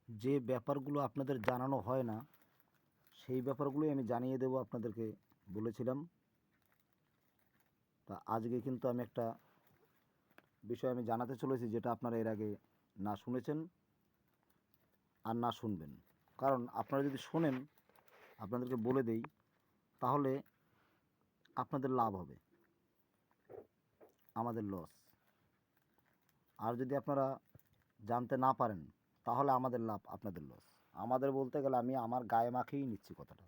যে ব্যাপারগুলো আপনাদের জানানো হয় না সেই ব্যাপারগুলোই আমি জানিয়ে দেব আপনাদেরকে বলেছিলাম। তা আজকে কিন্তু আমি একটা বিষয় আমি জানাতে চলেছি যেটা আপনারা এর আগে না শুনেছেন আর না শুনবেন। কারণ আপনারা যদি শোনেন, আপনাদেরকে বলে দেই, তাহলে আপনাদের লাভ হবে, আমাদের লস। আর যদি আপনারা জানতে না পারেন তাহলে আমাদের লাভ, আপনাদের লস। আমাদের বলতে গেলে আমি আমার গায়ে মাখিয়েই নিচ্ছি কথাটা।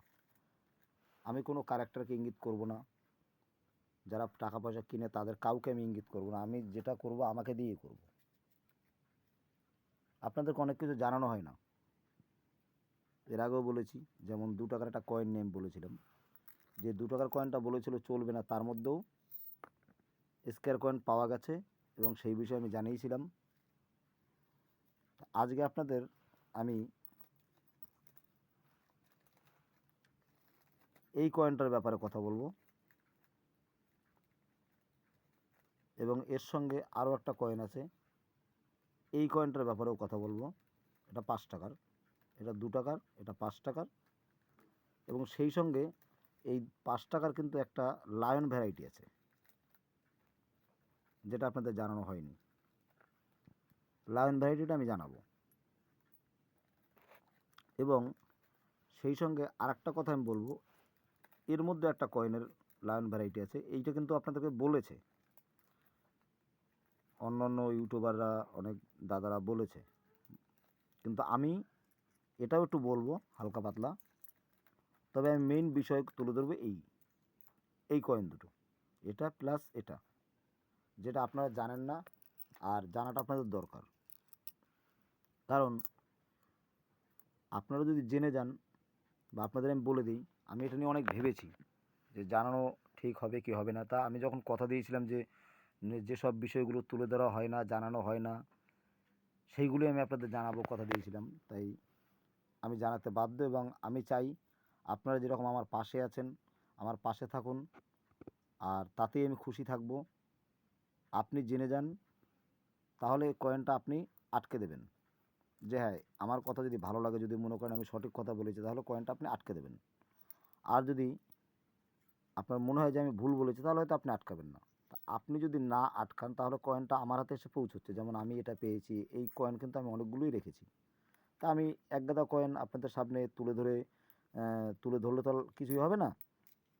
আমি কোনো ক্যারেক্টারকে ইঙ্গিত করব না, যারা টাকা পয়সা কিনে তাদের কাউকে আমি ইঙ্গিত করব না। আমি যেটা করব আমাকে দিয়েই করব। আপনাদেরকে অনেক কিছু জানানো হয় না, এর আগেও বলেছি। যেমন 2 টাকার একটা কয়েন নিয়ে আমি বলেছিলাম, যে 2 টাকার কয়েনটা বলেছিল চলবে না, তার মধ্যেও স্কোয়ার কয়েন পাওয়া গেছে এবং সেই বিষয়ে আমি জানিয়েছিলাম। আজকে আপনাদের আমি এই কয়েনটার ব্যাপারে কথা বলবো এবং এর সঙ্গে আরও একটা কয়েন আছে, এই কয়েনটার ব্যাপারেও কথা বলবো। এটা 5 টাকার, এটা 2 টাকার, এটা 5 টাকার। এবং সেই সঙ্গে এই 5 টাকার কিন্তু একটা লায়ন ভ্যারাইটি আছে, যেটা আপনাদের জানানো হয়নি। লায়ন ভ্যারাইটিটা আমি জানাবো। এবং সেই সঙ্গে আরেকটা কথা আমি বলবো, এর মধ্যে একটা কয়েনের লায়ন ভ্যারাইটি আছে। এইটা কিন্তু আপনাদেরকে বলেছে অন্য ইউটিউবাররা, অনেক দাদারা বলেছে, কিন্তু আমি এটাও একটু বলবো হালকা পাতলা। তবে আমি মেইন বিষয় তুলে ধরবো এই কয়েন দুটো, এটা প্লাস এটা, যেটা আপনারা জানেন না আর জানাটা আপনাদের দরকার। কারণ আপনারা যদি জেনে যান বা আপনাদের আমি বলে দিই, আমি এটা নিয়ে অনেক ভেবেছি যে জানানো ঠিক হবে কি হবে না। তা আমি যখন কথা দিয়েছিলাম যে যেসব বিষয়গুলো তুলে ধরা হয় না, জানানো হয় না, সেইগুলোই আমি আপনাদের জানাবো কথা দিয়েছিলাম। তাই আমি জানাতে বাধ্য এবং আমি চাই আপনারা যেরকম আমার পাশে আছেন, আমার পাশে থাকুন, আর তাতেই আমি খুশি থাকব। আপনি জেনে যান, তাহলে কয়েনটা আপনি আটকে দেবেন। যে হ্যাঁ, আমার কথা যদি ভালো লাগে, যদি মনে করেন আমি সঠিক কথা বলেছি, তাহলে কয়েনটা আপনি আটকে দেবেন। আর যদি আপনার মনে হয় যে আমি ভুল বলেছি, তাহলে হয়তো আপনি আটকাবেন না। তা আপনি যদি না আটকান, তাহলে কয়েনটা আমার হাতে এসে পৌঁছচ্ছে। যেমন আমি এটা পেয়েছি, এই কয়েন কিন্তু আমি অনেকগুলোই রেখেছি। তা আমি এক গাদা কয়েন আপনাদের সামনে তুলে ধরলে তো কিছুই হবে না।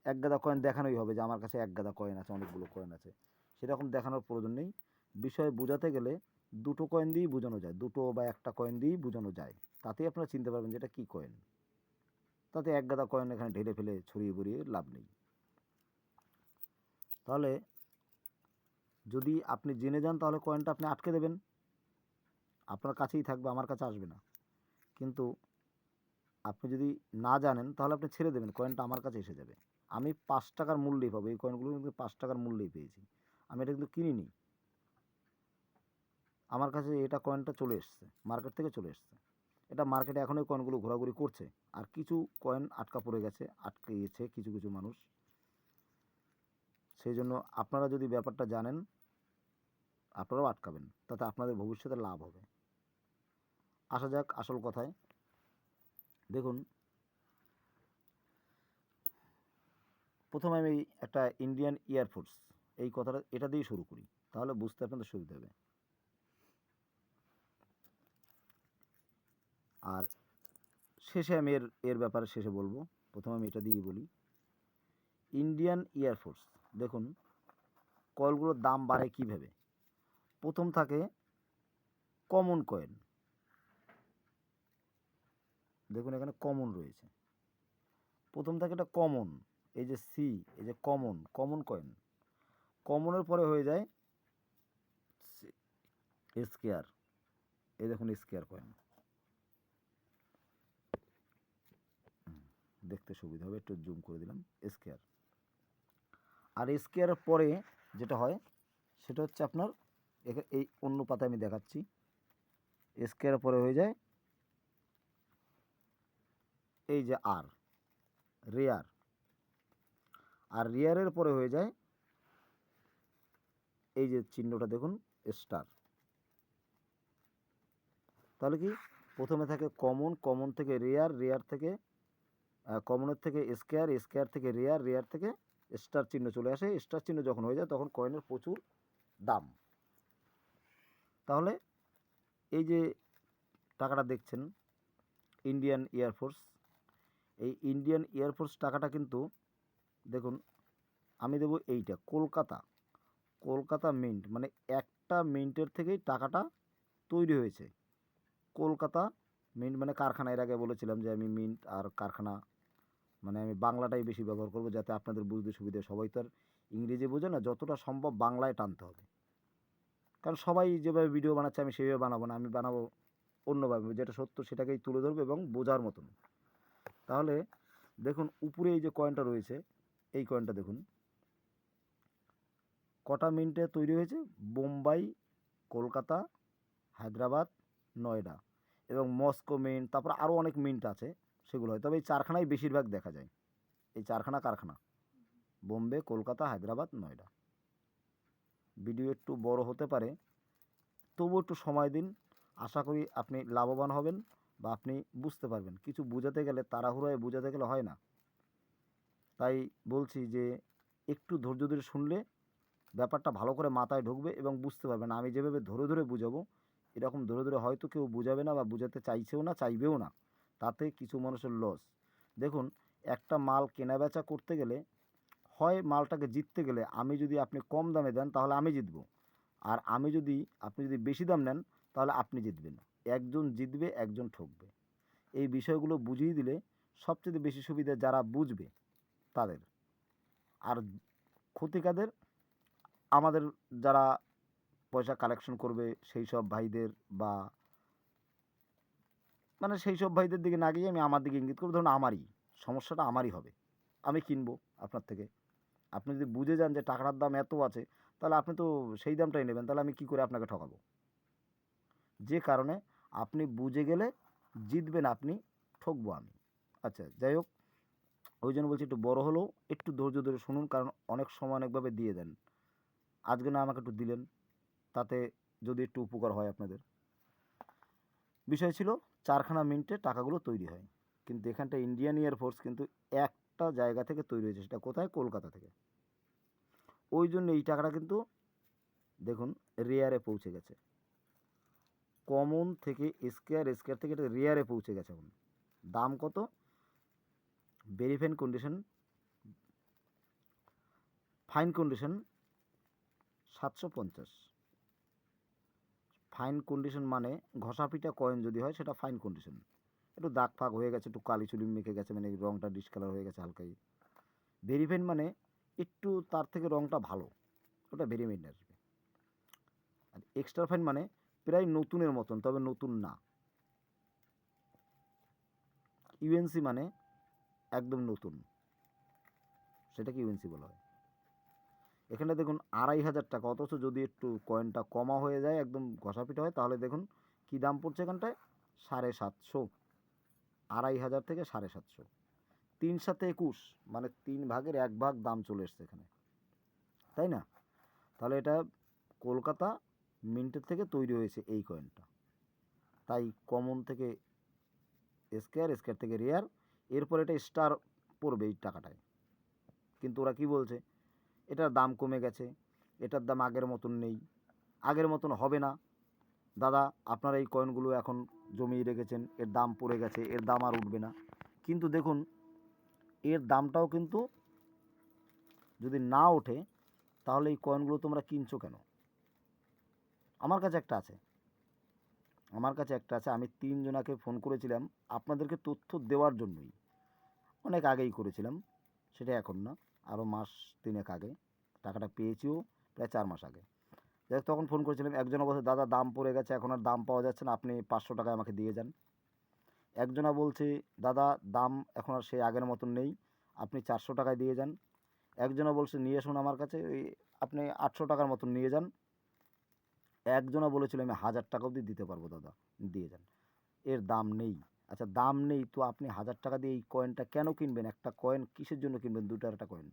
এক গাদা কয়েন দেখানোই হবে যে আমার কাছে এক গাদা কয়েন আছে, অনেকগুলো কয়েন আছে। সেরকম দেখানোর প্রয়োজন নেই। বিষয় বোঝাতে গেলে দুটো কয়েন দিয়েই বোঝানো যায়, দুটো বা একটা কয়েন দিয়েই বোঝানো যায়। তাতেই আপনারা চিনতে পারবেন যে এটা কী কয়েন। তাতে এক গাদা কয়েন এখানে ঢেলে ফেলে ছড়িয়ে বড়িয়ে লাভ নেই। তাহলে যদি আপনি জেনে যান, তাহলে কয়েনটা আপনি আটকে দেবেন, আপনার কাছেই থাকবে, আমার কাছে আসবে না। কিন্তু আপনি যদি না জানেন, তাহলে আপনি ছেড়ে দেবেন, কয়েনটা আমার কাছে এসে যাবে। আমি 5 টাকার মূল্যেই পাবো, এই কয়েনগুলো কিন্তু 5 টাকার মূল্যেই পেয়েছি। আমি এটা কিন্তু কিনিনি, আমার কাছে এটা কয়েনটা চলে এসছে, মার্কেট থেকে চলে এসছে। এটা মার্কেটে এখন ওই কয়েনগুলো ঘোরাঘুরি করছে। আর কিছু কয়েন আটকা পড়ে গেছে, আটকে গেছে কিছু কিছু মানুষ। সেই জন্য আপনারা যদি ব্যাপারটা জানেন, আপনারাও আটকাবেন, তাতে আপনাদের ভবিষ্যতে লাভ হবে। আসা যাক আসল কথায়। দেখুন, প্রথমে আমি একটা ইন্ডিয়ান এয়ারফোর্স, এই কথাটা এটা দিয়েই শুরু করি, তাহলে বুঝতে আপনাদের সুবিধা হবে। আর শেষে আমি এর ব্যাপারে শেষে বলবো। প্রথমে আমি এটা দিয়েই বলি, ইন্ডিয়ান এয়ারফোর্স। দেখুন কয়েলগুলোর দাম বাড়ে কীভাবে। প্রথম থাকে কমন কয়েন, দেখুন এখানে কমন রয়েছে। প্রথম থাকে এটা কমন, এই যে সি, এই যে কমন, কমন কয়েন। কমনের পরে হয়ে যায় স্কেয়ার, এই দেখুন স্কেয়ার কয়েন, দেখতে সুবিধা হবে, একটু জুম করে দিলাম, স্কেয়ার। আর স্কেয়ারের পরে যেটা হয় সেটা হচ্ছে আপনার এই অন্য পাতায় আমি দেখাচ্ছি, স্কেয়ারের পরে হয়ে যায় এই যে আর, রেয়ার। আর রেয়ারের পরে হয়ে যায় এই যে চিহ্নটা দেখুন, স্টার। তাহলে কি প্রথমে থাকে কমন, কমন থেকে রেয়ার, রেয়ার থেকে কমনের থেকে স্কোয়ার, স্কোয়ার থেকে রেয়ার, রেয়ার থেকে স্টার চিহ্ন চলে আসে। স্টার চিহ্ন যখন হয়ে যায় তখন কয়েনের প্রচুর দাম। তাহলে এই যে টাকাটা দেখছেন ইন্ডিয়ান এয়ারফোর্স, এই ইন্ডিয়ান এয়ারফোর্স টাকাটা কিন্তু দেখুন আমি দেবো এইটা কলকাতা, কলকাতা মিন্ট, মানে একটা মিন্টের থেকেই টাকাটা তৈরি হয়েছে। কলকাতা মিন্ট মানে কারখানা, এর আগে বলেছিলাম যে আমি মিন্ট আর কারখানা মানে আমি বাংলাটাই বেশি ব্যবহার করব যাতে আপনাদের বুঝতে সুবিধে। সবাই তো আর ইংরেজি বোঝে না, যতটা সম্ভব বাংলায় টানতে হবে। কারণ সবাই যেভাবে ভিডিও বানাচ্ছে আমি সেভাবে বানাবো না, আমি বানাবো অন্যভাবে, যেটা সত্য সেটাকেই তুলে ধরবো এবং বোঝার মতন। তাহলে দেখুন উপরে এই যে কয়েনটা রয়েছে, এই কয়েনটা দেখুন কটা মিন্টে তৈরি হয়েছে, বোম্বাই, কলকাতা, হায়দ্রাবাদ, নয়ডা এবং মস্কো মিন্ট, তারপর আরও অনেক মিন্ট আছে সেগুলো হয়, তবে এই চারখানাই বেশিরভাগ দেখা যায়। এই চারখানা কারখানা বোম্বে, কলকাতা, হায়দ্রাবাদ, নয়ডা। ভিডিও একটু বড় হতে পারে, তবু একটু সময় দিন, আশা করি আপনি লাভবান হবেন বা আপনি বুঝতে পারবেন। কিছু বোঝাতে গেলে তাড়াহুড়োয় বোঝাতে গেলে হয় না, তাই বলছি যে একটু ধৈর্য ধরে শুনলে ব্যাপারটা ভালো করে মাথায় ঢুকবে এবং বুঝতে পারবেন। আমি যেভাবে ধরে ধরে বুঝাবো এরকম ধরে ধরে হয়তো কেউ বুঝাবে না বা বুঝাতে চাইছেও না, চাইবেও না, তাতে কিছু মানুষের লস। দেখুন একটা মাল কেনাবেচা করতে গেলে হয় মালটাকে জিততে গেলে আমি যদি আপনি কম দামে দেন তাহলে আমি জিতবো, আর আপনি যদি বেশি দাম নেন তাহলে আপনি জিতবেন। একজন জিতবে, একজন ঠকবে। এই বিষয়গুলো বুঝিয়ে দিলে সবচেয়ে বেশি সুবিধা যারা বুঝবে তাদের। আর ক্ষতি কাদের? আমাদের যারা পয়সা কালেকশন করবে সেই সব ভাইদের, বা মানে সেই সব ভাইদের দিকে না গিয়ে আমি আমার দিকে ইঙ্গিত করবো। ধরুন আমারই সমস্যাটা আমারই হবে, আমি কিনবো আপনার থেকে। আপনি যদি বুঝে যান যে টাকাটার দাম এত আছে তাহলে আপনি তো সেই দামটাই নেবেন, তাহলে আমি কী করে আপনাকে ঠকাবো? যে কারণে আপনি বুঝে গেলে জিতবেন আপনি, ঠকবো আমি। আচ্ছা যাই হোক, ওই জন্য বলছি একটু বড় হলেও একটু ধৈর্য ধরে শুনুন, কারণ অনেক সময় অনেকভাবে দিয়ে দেন। আজকে না আমাকে একটু দিলেন, তাতে যদি একটু উপকার হয় আপনাদের। বিষয় ছিল চারখানা মিন্টে টাকাগুলো তৈরি হয়, কিন্তু এখানটা ইন্ডিয়ান এয়ারফোর্স কিন্তু একটা জায়গা থেকে তৈরি হয়েছে, সেটা কোথায়? কলকাতা থেকে। ওই জন্য এই টাকাটা কিন্তু দেখুন রেয়ারে পৌঁছে গেছে, কমন থেকে স্কোয়ার, স্কোয়ার থেকে এটা রেয়ারে পৌঁছে গেছে। এখন দাম কত? Very fine condition 750। Fine condition মানে ঘষাপিটা কয়েন যদি হয় সেটা ফাইন কন্ডিশন। একটু দাগ ফাগ হয়ে গেছে, একটু কালি চুলি মেখে গেছে, মানে রঙটা ডিসকালার হয়ে গেছে হালকাই। ভেরি ফাইন মানে একটু তার থেকে রঙটা ভালো, ওটা ভেরি ফাইন আসবে। আর এক্সট্রা ফাইন মানে প্রায় নতুনের মতন তবে নতুন না। ইউএনসি মানে একদম নতুন, সেটাকে ইউএনসি বলা হয়। এখানে দেখুন 2500 টাকা, অথচ যদি একটু কয়েনটা কমা হয়ে যায় একদম ঘষাপিটা হয় তাহলে দেখুন কী দাম পড়ছে এখানটায়? 750। 2500 থেকে 750, 3×7=21, মানে 1/3 দাম চলে এসছে এখানে, তাই না? তাহলে এটা কলকাতা মিন্টের থেকে তৈরি হয়েছে এই কয়েনটা, তাই কমন থেকে স্কোয়ার, স্কোয়ার থেকে রেয়ার, এরপর এটা স্টার পড়বে এই টাকাটায়। কিন্তু ওরা কি বলছে? এটার দাম কমে গেছে, এটার দাম আগের মতন নেই, আগের মতন হবে না। দাদা আপনারা এই কয়েনগুলো এখন জমিয়ে রেখেছেন, এর দাম পড়ে গেছে, এর দাম আর উঠবে না। কিন্তু দেখুন এর দামটাও কিন্তু যদি না ওঠে তাহলে এই কয়েনগুলো তোমরা কিনছো কেন? আমার কাছে একটা আছে, আমি 3জনাকে ফোন করেছিলাম আপনাদেরকে তথ্য দেওয়ার জন্যই। অনেক আগেই করেছিলাম, সেটা এখন না, আরও মাস 3 আগে। টাকাটা পেয়েছিও প্রায় 4 মাস আগে। যাই হোক, তখন ফোন করেছিলাম, একজনা বলছে দাদা দাম পড়ে গেছে, এখন আর দাম পাওয়া যাচ্ছে না, আপনি 500 টাকায় আমাকে দিয়ে যান। একজনা বলছে দাদা দাম এখন আর সেই আগের মতন নেই, আপনি 400 টাকায় দিয়ে যান। একজনা বলছে নিয়ে আসুন আমার কাছে, ওই আপনি 800 টাকার মতন নিয়ে যান। একজনা বলেছিল আমি 1000 টাকা অবধি দিতে পারবো দাদা, দিয়ে যান। এর দাম নেই। আচ্ছা দাম নেই তো আপনি 1000 টাকা দিয়ে এই কয়েনটা কেন কিনবেন? একটা কয়েন কিসের জন্য কিনবেন? 2টার একটা কয়েন,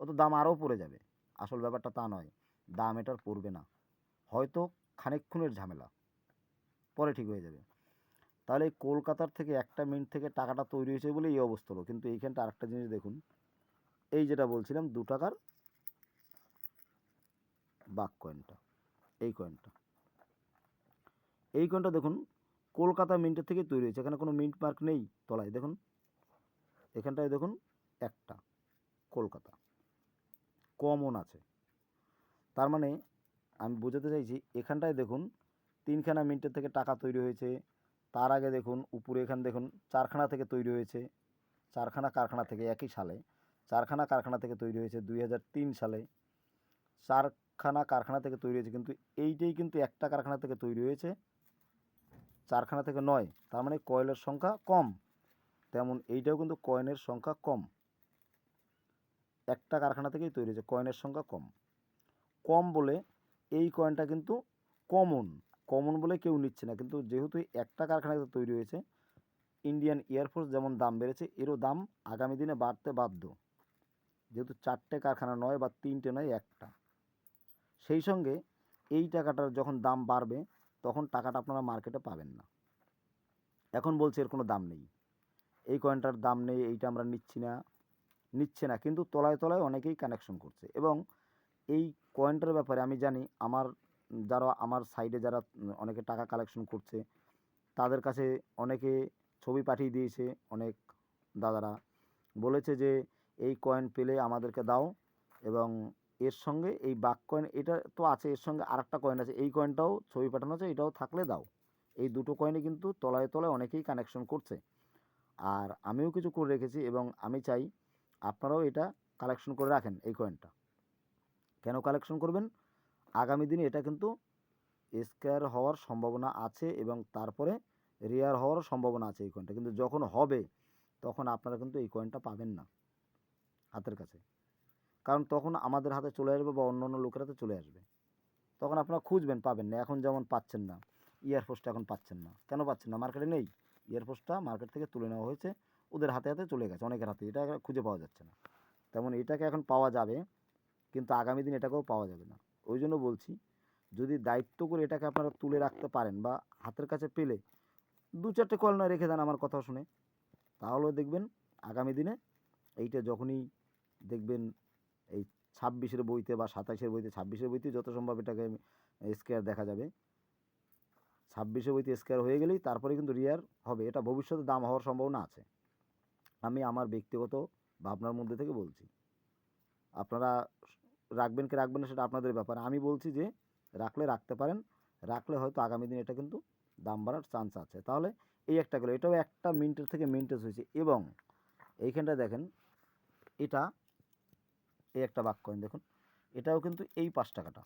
ও তো দাম আরও পড়ে যাবে। আসল ব্যাপারটা তা নয়, দাম এটার পড়বে না, হয়তো খানিকক্ষণের ঝামেলা, পরে ঠিক হয়ে যাবে। তাহলে এই কলকাতার থেকে একটা মিন্ট থেকে টাকাটা তৈরি হয়েছে বলে এই অবস্থা হলো। কিন্তু এইখানটা আরেকটা জিনিস দেখুন, এই যেটা বলছিলাম 2 টাকার বাক কয়েনটা, এই কয়েনটা, এই কয়েনটা দেখুন কলকাতা মিন্টের থেকে তৈরি হয়েছে। এখানে কোনো মিন্ট মার্ক নেই তলায়, দেখুন এখানটায় দেখুন একটা কলকাতা কমন আছে। তার মানে আমি বোঝাতে চাইছি এখানটায় দেখুন 3খানা মিন্টের থেকে টাকা তৈরি হয়েছে। তার আগে দেখুন উপরে এখানে দেখুন 4খানা থেকে তৈরি হয়েছে, 4খানা কারখানা থেকে একই সালে 4খানা কারখানা থেকে তৈরি হয়েছে 2003 সালে, 4খানা কারখানা থেকে তৈরি হয়েছে। কিন্তু এইটাই কিন্তু একটা কারখানা থেকে তৈরি হয়েছে, 4খানা থেকে নয়। তার মানে কয়েলের সংখ্যা কম। তেমন এইটাও কিন্তু কয়েনের সংখ্যা কম, একটা কারখানা থেকেই তৈরি হয়েছে, কয়েনের সংখ্যা কম। কম বলে এই কয়েনটা কিন্তু কমন, কমন বলে কেউ নিচ্ছে না। কিন্তু যেহেতু একটা কারখানাতে তৈরি হয়েছে, ইন্ডিয়ান এয়ারফোর্স যেমন দাম বেড়েছে, এরও দাম আগামী দিনে বাড়তে বাধ্য, যেহেতু 4টে কারখানা নয় বা 3টে নয়, একটা। সেই সঙ্গে এই টাকাটার যখন দাম বাড়বে তখন টাকাটা আপনারা মার্কেটে পাবেন না। এখন বলছে এর কোনো দাম নেই, এই কয়েনটার দাম নেই, এইটা আমরা নিচ্ছে না, কিন্তু তলায় তলায় অনেকেই কানেকশন করছে। এবং এই কয়েনটার ব্যাপারে আমি জানি, যারা আমার সাইডে যারা অনেকে টাকা কালেকশন করছে, তাদের কাছে অনেকে ছবি পাঠিয়ে দিয়েছে। অনেক দাদারা বলেছে যে এই কয়েন পেলে আমাদেরকে দাও, এবং এর সঙ্গে এই বাক কয়েন এটা তো আছে, এর সঙ্গে আরেকটা কয়েন আছে, এই কয়েনটাও ছবি পাঠানো আছে, এটাও থাকলে দাও। এই দুটো কয়েনই কিন্তু তলায় তলায় অনেকেই কানেকশন করছে। আর আমিও কিছু করে রেখেছি, এবং আমি চাই আপনারাও এটা কালেকশন করে রাখেন। এই কয়েনটা কেন কালেকশন করবেন? আগামী দিনে এটা কিন্তু স্কোয়ার হওয়ার সম্ভাবনা আছে, এবং তারপরে রেয়ার হওয়ারও সম্ভাবনা আছে এই কয়েনটা। কিন্তু যখন হবে তখন আপনারা কিন্তু এই কয়েনটা পাবেন না হাতের কাছে, কারণ তখন আমাদের হাতে চলে আসবে বা অন্য অন্য লোকের হাতে চলে আসবে। তখন আপনারা খুঁজবেন, পাবেন না। এখন যেমন পাচ্ছেন না, এয়ারফোর্সটা এখন পাচ্ছেন না। কেন পাচ্ছেন না? মার্কেটে নেই। এয়ারফোর্সটা মার্কেট থেকে তুলে নেওয়া হয়েছে, ওদের হাতে হাতে চলে গেছে, অনেকের হাতে, এটা খুঁজে পাওয়া যাচ্ছে না। তেমন এটাকে এখন পাওয়া যাবে, কিন্তু আগামী দিন এটাকেও পাওয়া যাবে না। ওই জন্য বলছি, যদি দায়িত্ব করে এটাকে আপনারা তুলে রাখতে পারেন বা হাতের কাছে পেলে 2-4টে কয়েন নয় রেখে দেন আমার কথা শুনে, তাহলেও দেখবেন আগামী দিনে এইটা যখনই দেখবেন এই 26-এর বইতে বা 27-এর বইতে, 26-এর বইতে যত সম্ভব এটাকে স্কোয়ার দেখা যাবে। 26-এর বইতে স্কোয়ার হয়ে গেলেই তারপরে কিন্তু রিয়ার হবে, এটা ভবিষ্যতে দাম হওয়ার সম্ভাবনা আছে। আমি আমার ব্যক্তিগত ভাবনার মধ্যে থেকে বলছি। আপনারা রাখবেন কি রাখবেন না সেটা আপনাদের ব্যাপার। আমি বলছি যে রাখলে রাখতে পারেন, রাখলে হয়তো আগামী দিনে এটা কিন্তু দাম বাড়ার চান্স আছে। তাহলে এই একটা গেলো, এটাও একটা মিন্টের থেকে মিন্টেজ হয়েছে। এবং এইখানটা দেখেন, এটা এই একটা বাক কয়েন দেখুন, এটাও কিন্তু এই 5 টাকাটা,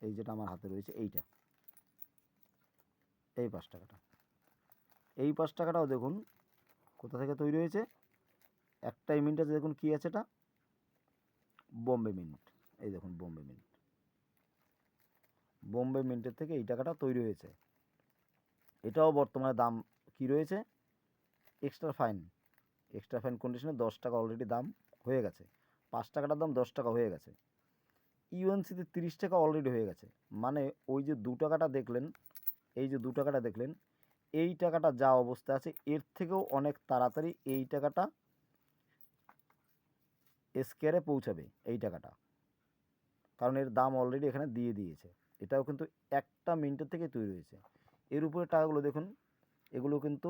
এই যেটা আমার হাতে রয়েছে এইটা, এই 5 টাকাটা, এই 5 টাকাটাও দেখুন কোথা থেকে তৈরি হয়েছে। একটাই মিন্ট আছে, দেখুন কী আছে এটা, বোম্বে মিন্ট। এই দেখুন বোম্বে মিন্ট, বোম্বে মিন্টের থেকে এই টাকাটা তৈরি হয়েছে। এটাও বর্তমানে দাম কি রয়েছে, এক্সট্রা ফাইন, এক্সট্রা ফাইন কন্ডিশনে 10 টাকা অলরেডি দাম হয়ে গেছে। 5 টাকাটার দাম 10 টাকা হয়ে গেছে। ইউএনসিতে 30 টাকা অলরেডি হয়ে গেছে। মানে ওই যে 2 টাকাটা দেখলেন, এই যে 2 টাকাটা দেখলেন, এই টাকাটা যা অবস্থা আছে এর থেকেও অনেক তাড়াতাড়ি এই টাকাটা স্কোয়ারে পৌঁছাবে এই টাকাটা, কারণ এর দাম অলরেডি এখানে দিয়ে দিয়েছে। এটাও কিন্তু একটা মিন্টের থেকে তৈরি হয়েছে। এর উপরে টাকাগুলো দেখুন, এগুলো কিন্তু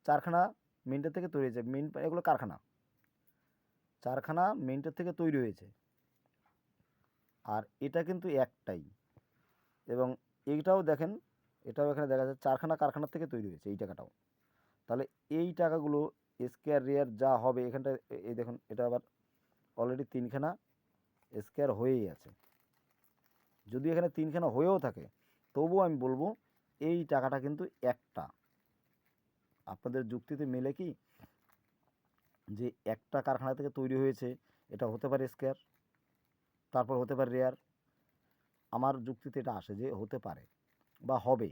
4খানা মিন্টের থেকে তৈরি হয়েছে। মিন্ট এগুলো কারখানা, 4খানা মিন্টের থেকে তৈরি হয়েছে। আর এটা কিন্তু একটাই, এবং এইটাও দেখেন, এটাও এখানে দেখা যাচ্ছে 4খানা কারখানার থেকে তৈরি হয়েছে এই টাকাটাও। তাহলে এই টাকাগুলো স্কোয়ার রেয়ার যা হবে এখানটা, এই দেখুন এটা আবার অলরেডি 3খানা স্কোয়ার হয়েই আছে। যদি এখানে 3খানা হয়েও থাকে তবুও আমি বলবো এই টাকাটা কিন্তু একটা। আপনাদের যুক্তিতে মেলে কি যে একটা কারখানা থেকে তৈরি হয়েছে, এটা হতে পারে স্কোয়ার, তারপর হতে পারে রেয়ার? আমার যুক্তিতে এটা আসে যে হতে পারে বা হবে,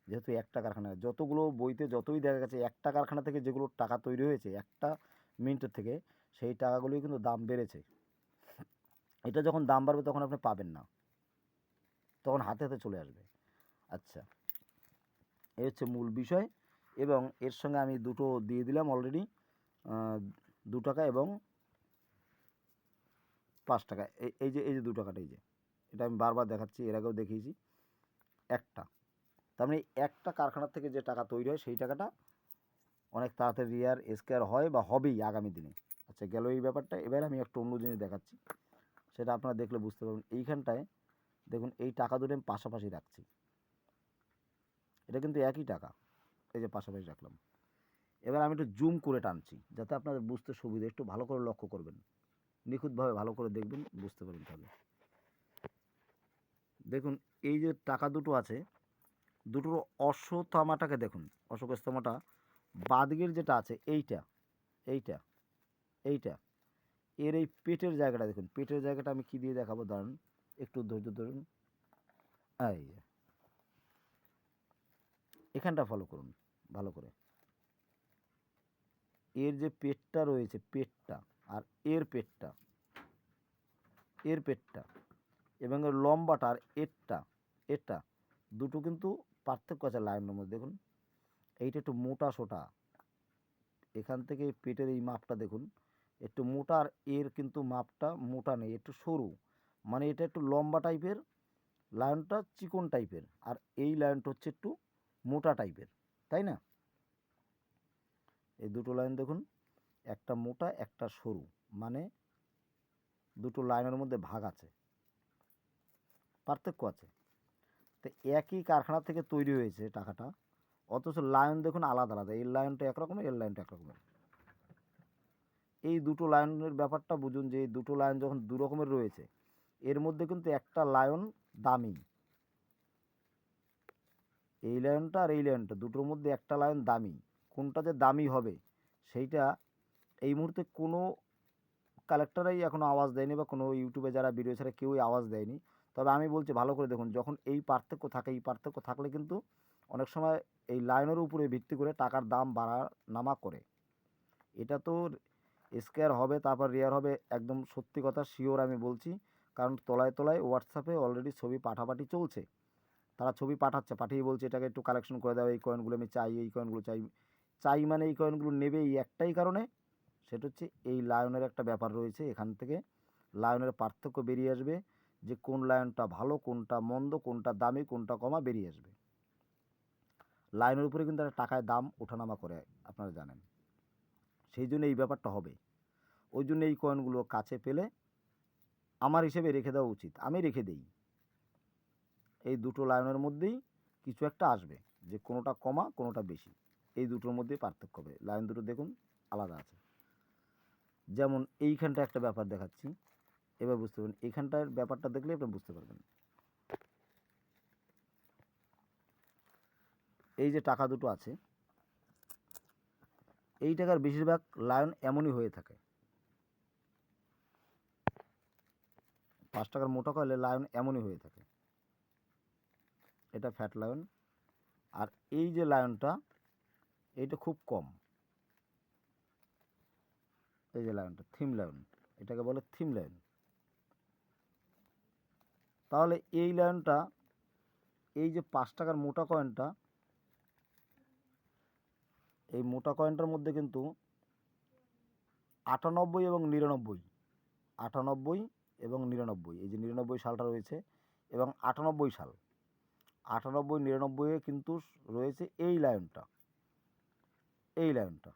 যেহেতু একটা কারখানা, যতগুলো বইতে যতই দেখা গেছে একটা কারখানা থেকে যেগুলো টাকা তৈরি হয়েছে একটা মিনিটের থেকে, সেই টাকাগুলোই কিন্তু দাম বেড়েছে। এটা যখন দাম বাড়বে তখন আপনি পাবেন না, তখন হাতে হাতে চলে আসবে। আচ্ছা, এই হচ্ছে মূল বিষয়। এবং এর সঙ্গে আমি দুটো দিয়ে দিলাম অলরেডি, 2 টাকা এবং 5 টাকা। এই যে 2 টাকাটা, এই যে এটা আমি বারবার দেখাচ্ছি, এর আগেও দেখিয়েছি। একটা, তার মানে একটা কারখানার থেকে যে টাকা তৈরি হয় সেই টাকাটা অনেক তাড়াতাড়ি রিয়ার স্কোয়ার হয় বা হবেই আগামী দিনে। আচ্ছা, গেল এই ব্যাপারটা। এবার আমি একটা অন্য জিনিস দেখাচ্ছি, সেটা আপনারা দেখলে বুঝতে পারবেন। এইখানটায় দেখুন, এই টাকা দুটো আমি পাশাপাশি রাখছি, এটা কিন্তু একই টাকা, এই যে পাশাপাশি রাখলাম। এবার আমি একটু জুম করে টানছি যাতে আপনাদের বুঝতে সুবিধা, একটু ভালো করে লক্ষ্য করবেন, নিখুঁতভাবে ভালো করে দেখবেন, বুঝতে পারবেন। তাহলে দেখুন, এই যে টাকা দুটো আছে, দুটোর অশ্বত্থামাটাকে দেখুন, অশোকস্তমাটা বাদিকের যেটা আছে এইটা, এইটা, এইটা, এর এই পেটের জায়গাটা দেখুন, পেটের জায়গাটা আমি কি দিয়ে দেখাবো, দাঁড়ান একটু ধৈর্য ধরুন। এই এখানটা ফলো করুন ভালো করে। এর যে পেটটা রয়েছে, পেটটা আর এর পেটটা, এর পেটটা এবং এর লম্বাটা আর এরটা, এটা দুটো কিন্তু পার্থক্য আছে লাইনের মধ্যে। দেখুন, এইটা একটু মোটা সোটা, এখান থেকে পেটের এই মাপটা দেখুন একটু মোটা, আর এর কিন্তু মাপটা মোটা নেই, একটু সরু, মানে এটা একটু লম্বা টাইপের, লায়নটা চিকন টাইপের, আর এই লায়নটা হচ্ছে একটু মোটা টাইপের, তাই না? এই দুটো লাইন দেখুন, একটা মোটা একটা সরু, মানে দুটো লাইনের মধ্যে ভাগ আছে, পার্থক্য আছে। তো একই কারখানা থেকে তৈরি হয়েছে টাকাটা, অথচ লায়ন দেখুন আলাদা আলাদা, এর লায়নটা একরকমের, এর লায়নটা একরকমের। এই দুটো লায়নের ব্যাপারটা বুঝুন, যে এই দুটো লায়ন যখন দু রকমের রয়েছে, এর মধ্যে কিন্তু একটা লায়ন দামি, এই লায়নটা আর এই লায়নটা দুটোর মধ্যে একটা লায়ন দামি। কোনটা যে দামি হবে সেইটা এই মুহূর্তে কোনো কালেক্টরাই এখনও আওয়াজ দেয়নি, বা কোনো ইউটিউবে যারা ভিডিও ছাড়া কেউই আওয়াজ দেয়নি। তবে আমি বলছি ভালো করে দেখুন, যখন এই পার্থক্য থাকে, এই পার্থক্য থাকলে কিন্তু অনেক সময় এই লাইনের উপরে ভিত্তি করে টাকার দাম বাড়া নামা করে। এটা তো স্কোয়ার হবে তারপর রেয়ার হবে, একদম সত্যি কথা, শিওর আমি বলছি। কারণ তলায় তলায় হোয়াটসঅ্যাপে অলরেডি ছবি পাঠাপাঠি চলছে, তারা ছবি পাঠাচ্ছে, পাঠিয়ে বলছে এটাকে একটু কালেকশন করে দাও, এই কয়েনগুলো আমি চাই, এই কয়েনগুলো চাই। চাই মানে এই কয়েনগুলো নেবে এই একটাই কারণে, সেটা হচ্ছে এই লায়নের একটা ব্যাপার রয়েছে। এখান থেকে লায়নের পার্থক্য বেরিয়ে আসবে, যে কোন লায়নটা ভালো, কোনটা মন্দ, কোনটা দামি, কোনটা কমা বেরিয়ে আসবে। লায়নের উপরে কিন্তু একটা টাকায় দাম ওঠানামা করে, আপনারা জানেন। সেই জন্য এই ব্যাপারটা হবে, ওই জন্য এই কয়েনগুলো কাছে পেলে আমার হিসেবে রেখে দেওয়া উচিত, আমি রেখে দেই। এই দুটো লাইনের মধ্যেই কিছু একটা আসবে, যে কোনোটা কমা কোনোটা বেশি, এই দুটোর মধ্যেই পার্থক্য হবে। লাইন দুটো দেখুন আলাদা আছে। যেমন এইখানটা একটা ব্যাপার দেখাচ্ছি, এবার বুঝতে পারবেন, এইখানটার ব্যাপারটা দেখলে আপনি বুঝতে পারবেন। এই যে টাকা দুটো আছে, এই টাকার বেশিরভাগ লায়ন এমনই হয়ে থাকে। 5 টাকার মোটা কয়েলে লায়ন এমনই হয়ে থাকে, এটা ফ্যাট লায়ন। আর এই যে লায়নটা, এইটা খুব কম, এই যে লায়নটা থিম লায়ন, এটাকে বলে থিম লায়ন। তাহলে এই লায়নটা, এই যে 5 টাকার মোটা কয়েনটা, এই মোটা কয়েনটার মধ্যে কিন্তু 98 এবং 99, 98 এবং 99, এই যে 99 সালটা রয়েছে এবং 98 সাল, 98 99-এ কিন্তু রয়েছে এই লায়নটা, এই লায়নটা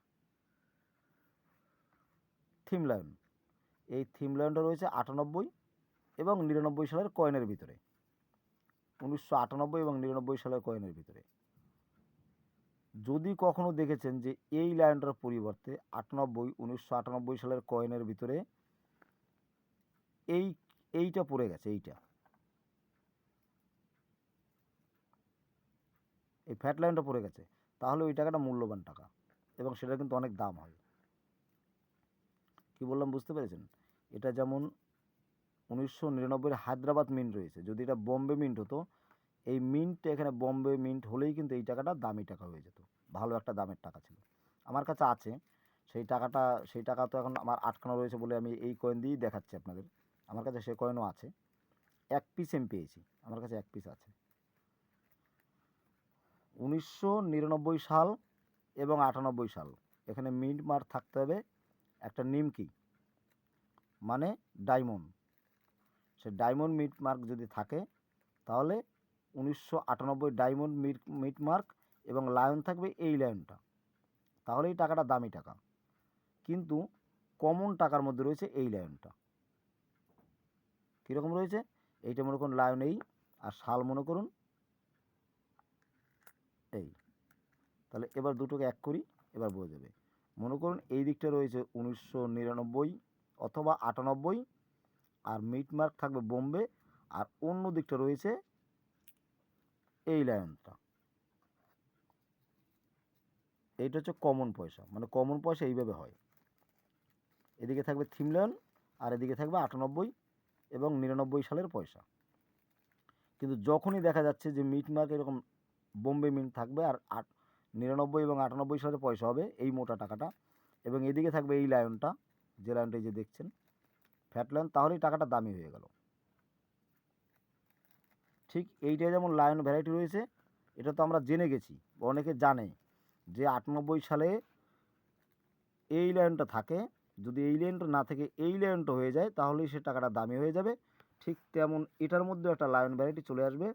থিম লায়ন। এই থিম লায়নটা রয়েছে 98 এবং 99 সালের কয়েনের ভিতরে, 1998 এবং 99 সালের কয়েনের ভিতরে। যদি কখনো দেখেছেন যে এই লায়নটার পরিবর্তে 1998 সালের কয়েনের ভিতরে এইটা পড়ে গেছে, এই ফ্যাট লাইনটা পড়ে গেছে, তাহলে ওই টাকাটা মূল্যবান টাকা এবং সেটা কিন্তু অনেক দাম হয়। কি বললাম বুঝতে পেরেছেন? এটা যেমন 1999 হায়দ্রাবাদ মিন্ট রয়েছে, যদি এটা বম্বে মিন্ট হতো, এই মিন্ট এখানে বম্বে মিন্ট হলেই কিন্তু এই টাকাটা দামি টাকা হয়ে যেত, ভালো একটা দামের টাকা ছিল। আমার কাছে আছে সেই টাকাটা, সেই টাকা তো এখন আমার আটকানো রয়েছে বলে আমি এই কয়েন দিয়েই দেখাচ্ছি আপনাদের। আমার কাছে সে কয়েনও আছে, 1 পিস আমি পেয়েছি, আমার কাছে 1 পিস আছে। 1999 সাল এবং 98 সাল। এখানে মিন্ট মার্ক থাকতে হবে একটা নিমকি মানে ডায়মন্ড। সে ডায়মন্ড মিন্ট মার্ক যদি থাকে তাহলে 1998 ডায়মন্ড মিন্ট মার্ক এবং লায়ন থাকবে এই লায়নটা, তাহলে এই টাকাটা দামি টাকা। কিন্তু কমন টাকার মধ্যে রয়েছে এই লায়নটা। কীরকম রয়েছে? এইটা মনে করুন লায়ন এই, আর সাল মনে করুন এই। তাহলে এবার দুটোকে এক করি, এবার বোঝা যাবে। মনে করুন এই দিকটা রয়েছে 1999 অথবা 98, আর মিট মার্ক থাকবে বোম্বে, আর অন্য দিকটা রয়েছে এই লায়নটা। এইটা হচ্ছে কমন পয়সা, মানে কমন পয়সা এইভাবে হয়। এদিকে থাকবে থিম লায়ন আর এদিকে থাকবে 98 এবং 99 সালের পয়সা। কিন্তু যখনই দেখা যাচ্ছে যে মিট মার্ক এরকম বোম্বে মিন্ট থাকবে আর 99 এবং 98 সালের পয়সা হবে এই মোটা টাকাটা, এবং এদিকে থাকবে এই লায়নটা, যে লায়নটা এই যে দেখছেন ফ্যাট লায়ন, তাহলেই টাকাটা দামি হয়ে গেল। ঠিক এইটাই যেমন লায়ন ভ্যারাইটি রয়েছে, এটা তো আমরা জেনে গেছি, অনেকে জানে যে 98 সালে এই লায়নটা থাকে, যদি এই লায়নটা না থেকে এই লায়নটা হয়ে যায় তাহলেই সে টাকাটা দামি হয়ে যাবে। ঠিক তেমন এটার মধ্যেও একটা লায়ন ভ্যারাইটি চলে আসবে,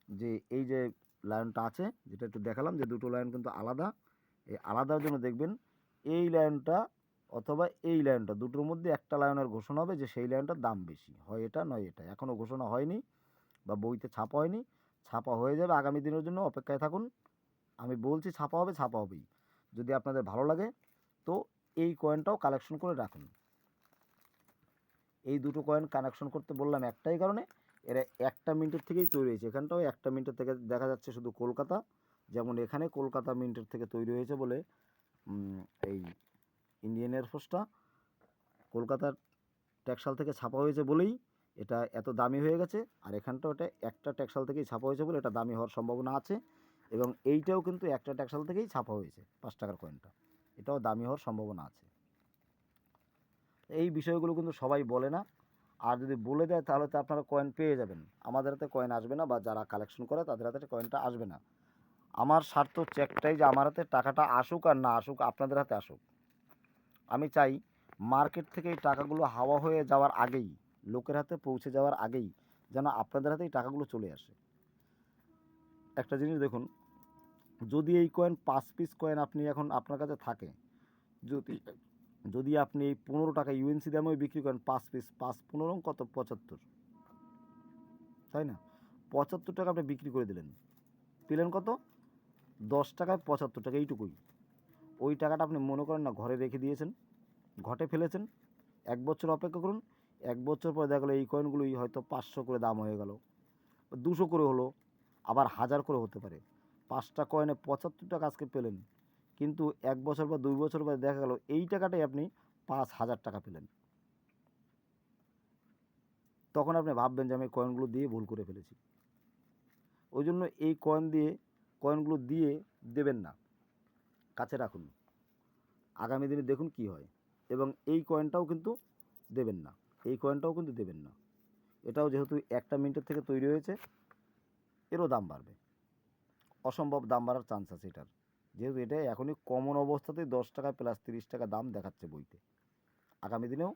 যে এই যে লায়নটা আছে, যেটা একটু দেখালাম যে দুটো লায়ন কিন্তু আলাদা, এই আলাদার জন্য দেখবেন এই লায়নটা অথবা এই লায়নটা দুটোর মধ্যে একটা লায়নের ঘোষণা হবে যে সেই লায়নটার দাম বেশি, হয় এটা নয় এটা। এখনও ঘোষণা হয়নি বা বইতে ছাপা হয়নি, ছাপা হয়ে যাবে আগামী দিনের জন্য, অপেক্ষায় থাকুন। আমি বলছি ছাপা হবে, ছাপা হবেই। যদি আপনাদের ভালো লাগে তো এই কয়েনটাও কালেকশন করে রাখুন। এই দুটো কয়েন কানেকশন করতে বললাম একটাই কারণে, এরা একটা মিনিটের থেকেই তৈরি হয়েছে। এখানটাও একটা মিনিটের থেকে দেখা যাচ্ছে শুধু কলকাতা, যেমন এখানে কলকাতা মিন্টের থেকে তৈরি হয়েছে বলে এই ইন্ডিয়ান এয়ারফোর্সটা কলকাতার ট্যাক্সাল থেকে ছাপা হয়েছে বলেই এটা এত দামি হয়ে গেছে। আর এখানটাও এটা একটা ট্যাক্সাল থেকেই ছাপা হয়েছে বলে এটা দামি হওয়ার সম্ভাবনা আছে। এবং এইটাও কিন্তু একটা ট্যাক্সাল থেকেই ছাপা হয়েছে 5 টাকার কয়েনটা, এটাও দামি হওয়ার সম্ভাবনা আছে। এই বিষয়গুলো কিন্তু সবাই বলে না, আর যদি বলে দেয় তাহলে তো আপনারা কয়েন পেয়ে যাবেন, আমাদের হাতে কয়েন আসবে না, বা যারা কালেকশন করে তাদের হাতে কয়েনটা আসবে না। আমার স্বার্থ হচ্ছে একটাই, যে আমার হাতে টাকাটা আসুক আর না আসুক, আপনাদের হাতে আসুক। আমি চাই মার্কেট থেকে এই টাকাগুলো হাওয়া হয়ে যাওয়ার আগেই, লোকের হাতে পৌঁছে যাওয়ার আগেই যেন আপনাদের হাতে এই টাকাগুলো চলে আসে। একটা জিনিস দেখুন, যদি এই কয়েন 5 পিস কয়েন আপনি এখন আপনার কাছে থাকে, যদি যদি আপনি এই 15 টাকা ইউএনসি দামেও বিক্রি করেন 5 পিস, 5 15 কত 75, তাই না? 75 টাকা আপনি বিক্রি করে দিলেন, পেলেন কত? 10 টাকায় 75 টাকা, এইটুকুই। ওই টাকাটা আপনি মনে করেন না ঘরে রেখে দিয়েছেন, ঘটে ফেলেছেন, 1 বছর অপেক্ষা করুন, 1 বছর পরে দেখা গেলো এই কয়েনগুলোই হয়তো 500 করে দাম হয়ে গেল, 200 করে হলো, আবার 1000 করে হতে পারে। 5টা কয়েনে 75 টাকা আজকে পেলেন, কিন্তু 1 বছর বা 2 বছর পরে দেখা গেল এই টাকাটাই আপনি 5000 টাকা পেলেন। তখন আপনি ভাববেন যে আমি কয়েনগুলো দিয়ে ভুল করে ফেলেছি। ওই জন্য এই কয়েনগুলো দিয়ে দেবেন না, কাছে রাখুন, আগামী দিনে দেখুন কি হয়। এবং এই কয়েনটাও কিন্তু দেবেন না, এই কয়েনটাও কিন্তু দেবেন না। এটাও যেহেতু একটা মিনিটের থেকে তৈরি হয়েছে, এরও দাম বাড়বে, অসম্ভব দাম বাড়ার চান্স আছে এটার, যেহেতু এটা এখনই কমন অবস্থাতেই 10 টাকা প্লাস 30 টাকা দাম দেখাচ্ছে বইতে। আগামী দিনেও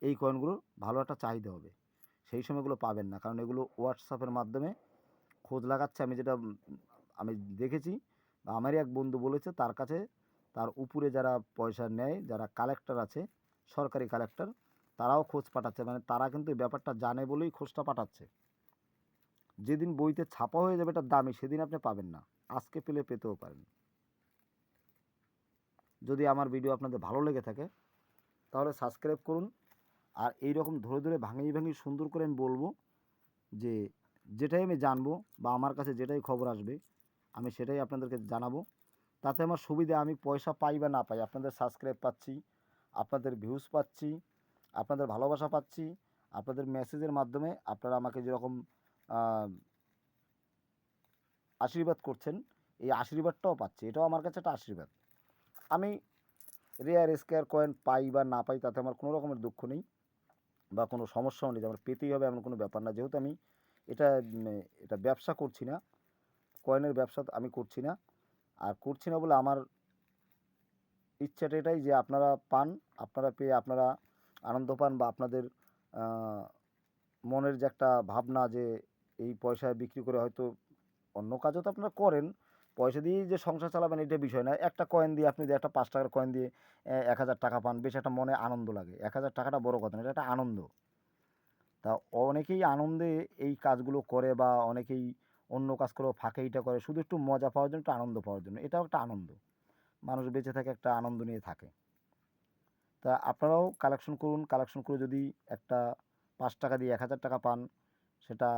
এই কয়েনগুলোর ভালো একটা চাহিদা হবে, সেই সময়গুলো পাবেন না, কারণ এগুলো হোয়াটসঅ্যাপের মাধ্যমে খোঁজ লাগাচ্ছে। আমি দেখেছি, বা আমারই এক বন্ধু বলেছে তার কাছে, তার উপরে যারা পয়সা নেয়, যারা কালেক্টর আছে, সরকারি কালেক্টর, তারাও খোঁজ পাঠাচ্ছে, মানে তারা কিন্তু এই ব্যাপারটা জানে বলেই খোঁজটা পাঠাচ্ছে। যেদিন বইতে ছাপা হয়ে যাবে এটার দামি, সেদিন আপনি পাবেন না, আজকে পেলে পেতেও পারেন। যদি আমার ভিডিও আপনাদের ভালো লেগে থাকে তাহলে সাবস্ক্রাইব করুন। আর এই রকম ধরে ধরে ভাঙিয়ে ভাঙিয়ে সুন্দর করে আমি বলবো, যে যেটাই আমি জানবো বা আমার কাছে যেটাই খবর আসবে আমি সেটাই আপনাদেরকে জানাবো। তাতে আমার সুবিধা, আমি পয়সা পাই বা না পাই, আপনাদের সাবস্ক্রাইব পাচ্ছি, আপনাদের ভিউজ পাচ্ছি, আপনাদের ভালোবাসা পাচ্ছি, আপনাদের মেসেজের মাধ্যমে আপনারা আমাকে যেরকম আশীর্বাদ করছেন, এই আশীর্বাদটাও পাচ্ছি, এটাও আমার কাছে একটা আশীর্বাদ। আমি রেয়ার স্কোয়ার কয়েন পাই বা না পাই তাতে আমার কোনো রকমের দুঃখ নেই, বা কোনো সমস্যাও নেই যে আমার পেতেই হবে এমন কোনো ব্যাপার না। যেহেতু আমি এটা ব্যবসা করছি না, কয়েনের ব্যবসা আমি করছি না, আর করছি না বলে আমার ইচ্ছাটা এটাই যে আপনারা পান, আপনারা পেয়ে আপনারা আনন্দ পান, বা আপনাদের মনের যে একটা ভাবনা যে এই পয়সা বিক্রি করে হয়তো অন্য কাজও তো আপনারা করেন, পয়সা দিয়েই যে সংসার চালাবেন এটা বিষয় না। একটা কয়েন দিয়ে আপনি যদি একটা ৫ টাকার কয়েন দিয়ে ১,০০০ টাকা পান, বেশ একটা মনে আনন্দ লাগে। ১,০০০ টাকাটা বড় কথা না, এটা একটা আনন্দ। তা অনেকেই আনন্দে এই কাজগুলো করে, বা অনেকেই অন্য কাজ করেও ফাঁকে এইটা করে শুধু একটু মজা পাওয়ার জন্য, একটু আনন্দ পাওয়ার জন্য। এটাও একটা আনন্দ। মানুষ বেঁচে থাকে একটা আনন্দ নিয়ে থাকে। তা আপনারাও কালেকশন করুন, কালেকশন করে যদি একটা ৫ টাকা দিয়ে ১,০০০ টাকা পান, সেটা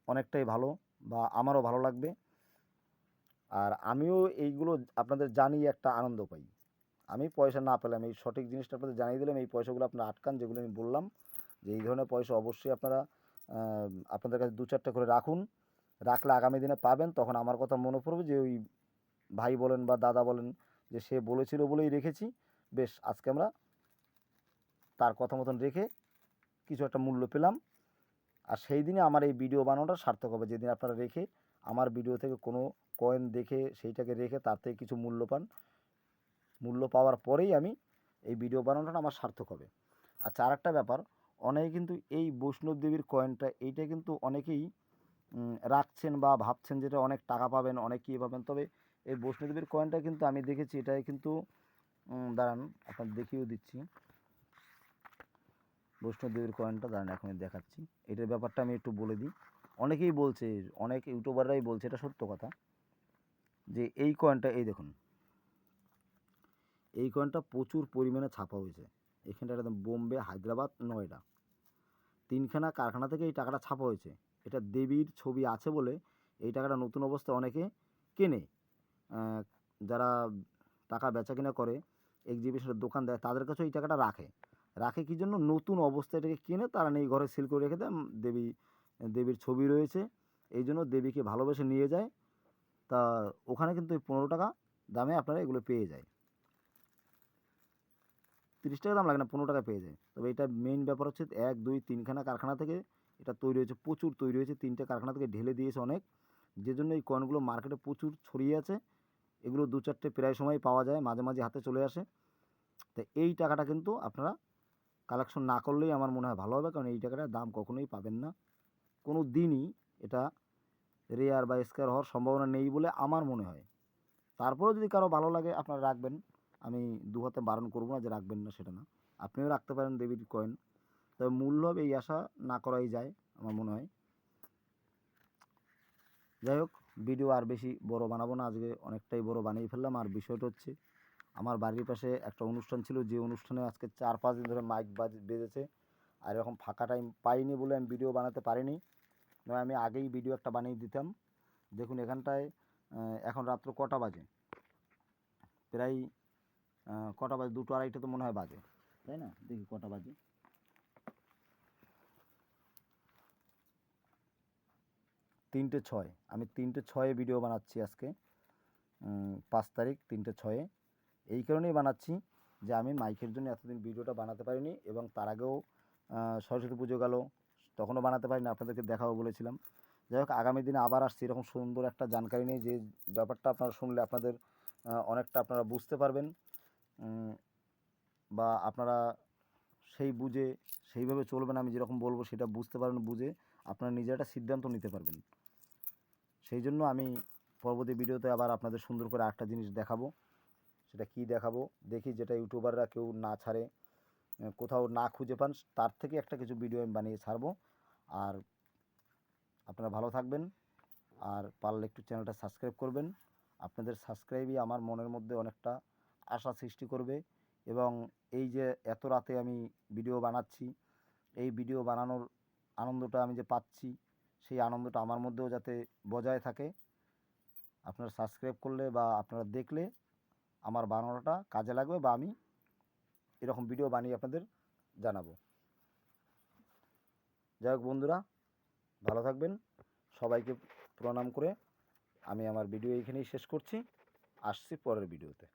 অনেকটাই ভালো, বা আমারও ভালো লাগবে। আর আমিও এইগুলো আপনাদের জানিয়ে একটা আনন্দ পাই। আমি পয়সা না পেলাম, এই সঠিক জিনিসটা আপনাদের জানিয়ে দিলাম। এই পয়সাগুলো আপনারা আটকান, যেগুলো আমি বললাম যে এই ধরনের পয়সা অবশ্যই আপনারা আপনাদের কাছে ২-৪টা করে রাখুন। রাখলে আগামী দিনে পাবেন, তখন আমার কথা মনে পড়বে যে ওই ভাই বলেন বা দাদা বলেন যে সে বলেছিল বলেই রেখেছি। বেশ, আজকে আমরা তার কথা মতন রেখে কিছু একটা মূল্য পেলাম। আর সেই দিনে আমার এই ভিডিও বানানোটা সার্থক হবে, যেদিন আপনারা রেখে আমার ভিডিও থেকে কোনো কয়েন দেখে সেইটাকে রেখে তার থেকে কিছু মূল্য পান। মূল্য পাওয়ার পরেই আমি এই ভিডিও বানানোটা আমার সার্থক হবে। আচ্ছা, আরেকটা ব্যাপার, অনেকে কিন্তু এই বৈষ্ণব দেবীর কয়েনটা এইটা কিন্তু অনেকেই রাখছেন বা ভাবছেন যেটা অনেক টাকা পাবেন, অনেক কী পাবেন। তবে এই বৈষ্ণব দেবীর কয়েনটা কিন্তু আমি দেখেছি, এটাই কিন্তু দাঁড়ান আপনার দেখিয়েও দিচ্ছি। বৈষ্ণব দেবীর কয়েনটা দাঁড়ান এখন দেখাচ্ছি। এটার ব্যাপারটা আমি একটু বলে দিই। অনেকেই বলছে, অনেক ইউটিউবাররাই বলছে, এটা সত্য কথা, যে এই কয়েনটা, এই দেখুন, এই কয়েনটা প্রচুর পরিমাণে ছাপা হয়েছে। এখানটা একদম বোম্বে, হায়দ্রাবাদ, নয়ডা, ৩খানা কারখানা থেকে এই টাকাটা ছাপা হয়েছে। এটা দেবীর ছবি আছে বলে এই টাকাটা নতুন অবস্থায় অনেকে কেনে। যারা টাকা বেচা কিনা করে, এক্সিবিশনের দোকান দেয়, তাদের কাছেও এই টাকাটা রাখে। রাখে কী জন্য? নতুন অবস্থায় এটাকে কিনে তারা নিয়ে ঘরে সিল করে রেখে দেয়। দেবীর ছবি রয়েছে, এই জন্য দেবীকে ভালোবেসে নিয়ে যায়। তা ওখানে কিন্তু ওই ১৫ টাকা দামে আপনারা এগুলো পেয়ে যায়। ৩০ টাকা দাম লাগে না, ১৫ টাকায় পেয়ে যায়। তবে এটা মেইন ব্যাপার হচ্ছে ১, ২, ৩খানা কারখানা থেকে এটা তৈরি হয়েছে, প্রচুর তৈরি হয়েছে। ৩টে কারখানা থেকে ঢেলে দিয়েছে অনেক, যে জন্য এই কয়েনগুলো মার্কেটে প্রচুর ছড়িয়ে আছে। এগুলো ২-৪টে প্রায় সময়ই পাওয়া যায়, মাঝে মাঝে হাতে চলে আসে। তো এই টাকাটা কিন্তু আপনারা কালেকশন না করলেই আমার মনে হয় ভালো হবে, কারণ এই টাকাটার দাম কখনোই পাবেন না কোনো দিনই। এটা রেয়ার বা স্কোয়ার হওয়ার সম্ভাবনা নেই বলে আমার মনে হয়। তারপরেও যদি কারো ভালো লাগে আপনারা রাখবেন, আমি দু হাতে বারণ করবো না যে রাখবেন না, সেটা না। আপনিও রাখতে পারেন দেবীর কয়েন, তবে মূল্য হবে এই আশা না করাই যায় আমার মনে হয়। যাই হোক, ভিডিও আর বেশি বড় বানাবো না, আজকে অনেকটাই বড় বানিয়ে ফেললাম। আর বিষয়টা হচ্ছে, আমার বাড়ির পাশে একটা অনুষ্ঠান ছিল, যে অনুষ্ঠানে আজকে ৪-৫ দিন ধরে মাইক বেজেছে। আর এরকম ফাঁকা টাইম পাইনি বলে আমি ভিডিও বানাতে পারিনি, নয় আমি আগেই ভিডিও একটা বানিয়ে দিতাম। দেখুন এখানটায় এখন রাত্র কটা বাজে, প্রায় কটা বাজে, ২টো-২.৫টা তো মনে হয় বাজে, তাই না? দেখি কটা বাজে, ৩টে ৬। আমি ৩টে ৬-এ ভিডিও বানাচ্ছি আজকে, ৫ তারিখ ৩টে ৬-এ। এই কারণেই বানাচ্ছি যে আমি মাইকের জন্য এতদিন ভিডিওটা বানাতে পারিনি, এবং তার আগেও সরস্বতী পুজো গেল, তখনও বানাতে পারিনি, আপনাদেরকে দেখাবো বলেছিলাম। যাই হোক, আগামী দিনে আবার আসছি এরকম সুন্দর একটা জানকারি নেই, যে ব্যাপারটা আপনারা শুনলে আপনাদের অনেকটা আপনারা বুঝতে পারবেন, বা আপনারা সেই বুঝে সেইভাবে চলবেন। আমি যেরকম বলবো সেটা বুঝতে পারবেন, বুঝে আপনারা নিজে একটা সিদ্ধান্ত নিতে পারবেন। সেই জন্য আমি পরবর্তী ভিডিওতে আবার আপনাদের সুন্দর করে আরেকটা জিনিস দেখাবো। সেটা কী দেখাবো দেখি, যেটা ইউটিউবাররা কেউ না ছাড়ে, কোথাও না খুঁজে পান, তার থেকে একটা কিছু ভিডিও আমি বানিয়ে ছাড়বো। আর আপনারা ভালো থাকবেন, আর পারলে একটু চ্যানেলটা সাবস্ক্রাইব করবেন। আপনাদের সাবস্ক্রাইবই আমার মনের মধ্যে অনেকটা আশা সৃষ্টি করবে, এবং এই যে এত রাতে আমি ভিডিও বানাচ্ছি, এই ভিডিও বানানোর আনন্দটা আমি যে পাচ্ছি, সেই আনন্দটা আমার মধ্যেও যাতে বজায় থাকে। আপনারা সাবস্ক্রাইব করলে বা আপনারা দেখলে আমার বানানোটা কাজে লাগবে, বা আমি এরকম ভিডিও বানিয়ে আপনাদের জানাবো। যাই হোক বন্ধুরা, ভালো থাকবেন। সবাইকে প্রণাম করে আমি আমার ভিডিও এইখানেই শেষ করছি। আসছি পরের ভিডিওতে।